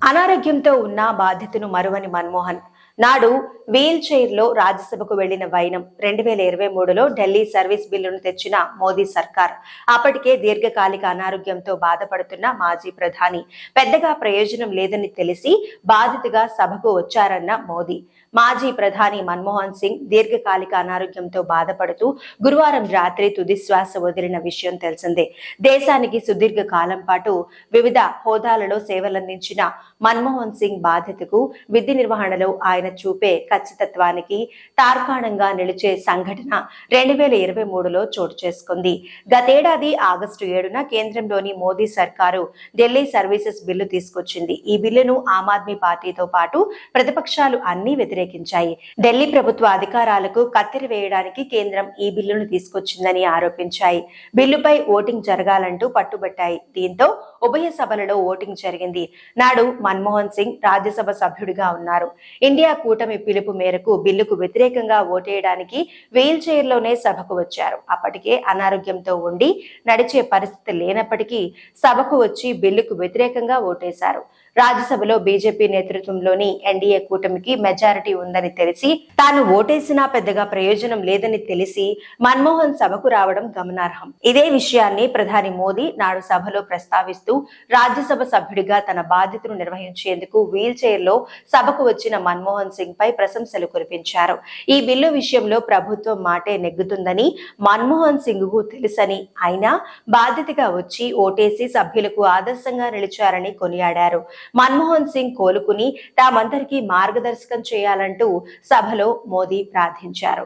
అనారోగ్యంతో ఉన్న బాధ్యతను మరువని మన్మోహన్ నాడు వీల్ చైర్ లో రాజ్యసభకు వెళ్లిన వైనం 2023లో ఢిల్లీ సర్వీస్ బిల్లును తెచ్చిన మోదీ సర్కార్. అప్పటికే దీర్ఘకాలిక అనారోగ్యంతో బాధపడుతున్న మాజీ ప్రధాని పెద్దగా ప్రయోజనం లేదని తెలిసి బాధితుగా సభకు వచ్చారన్న మోదీ. మాజీ ప్రధాని మన్మోహన్ సింగ్ దీర్ఘకాలిక అనారోగ్యంతో బాధపడుతూ గురువారం రాత్రి తుదిశ్వాస వదిలిన విషయం తెలిసిందే. దేశానికి సుదీర్ఘ కాలం పాటు వివిధ హోదాలలో సేవలందించిన మన్మోహన్ సింగ్ బాధ్యతకు విధి నిర్వహణలో ఆయన చూపే ఖచ్చితత్వానికి తార్కాణంగా నిలిచే సంఘటన 2023లో చోటు చేసుకుంది. గతేడాది ఆగస్టు 7న కేంద్రంలోని మోదీ సర్కారు ఢిల్లీ సర్వీసెస్ బిల్లు తీసుకొచ్చింది. ఈ బిల్లును ఆమ్ ఆద్మీ పార్టీతో పాటు ప్రతిపక్షాలు అన్ని వ్యతిరేకించాయి. ఢిల్లీ ప్రభుత్వ అధికారాలకు కత్తెర వేయడానికి కేంద్రం ఈ బిల్లును తీసుకొచ్చిందని ఆరోపించాయి. బిల్లుపై ఓటింగ్ జరగాలంటూ పట్టుబట్టాయి. దీంతో ఉభయ సభలలో ఓటింగ్ జరిగింది. నాడు మన్మోహన్ సింగ్ రాజ్యసభ సభ్యుడిగా ఉన్నారు. ఇండియా కూటమి పిలుపు మేరకు బిల్లుకు వ్యతిరేకంగా ఓటేయడానికి వీల్ చైర్ లోనే సభకు వచ్చారు. అప్పటికే అనారోగ్యంతో ఉండి నడిచే పరిస్థితి లేనప్పటికీ సభకు వచ్చి బిల్లుకు వ్యతిరేకంగా ఓటేశారు. రాజ్యసభలో బీజేపీ నేతృత్వంలోని ఎన్డీఏ కూటమికి మెజారిటీ ఉందని తెలిసి తాను ఓటేసినా పెద్దగా ప్రయోజనం లేదని తెలిసి మన్మోహన్ సభకు రావడం గమనార్హం. ఇదే విషయాన్ని ప్రధాని మోదీ నాడు సభలో ప్రస్తావిస్తూ రాజ్యసభ సభ్యుడిగా తన బాధ్యతను నిర్వహించేందుకు వీల్ చైర్ లో సభకు వచ్చిన మన్మోహన్ సింగ్ పై ప్రశంసలు కురిపించారు. ఈ బిల్లు విషయంలో ప్రభుత్వం మాటే నెగ్గుతుందని మన్మోహన్ సింగ్ కు తెలుసని, అయినా బాధ్యతగా వచ్చి ఓటేసి సభ్యులకు ఆదర్శంగా నిలిచారని కొనియాడారు. మన్మోహన్ సింగ్ కోలుకుని తామందరికీ మార్గదర్శకం చేయాలంటూ సభలో మోదీ ప్రార్థించారు.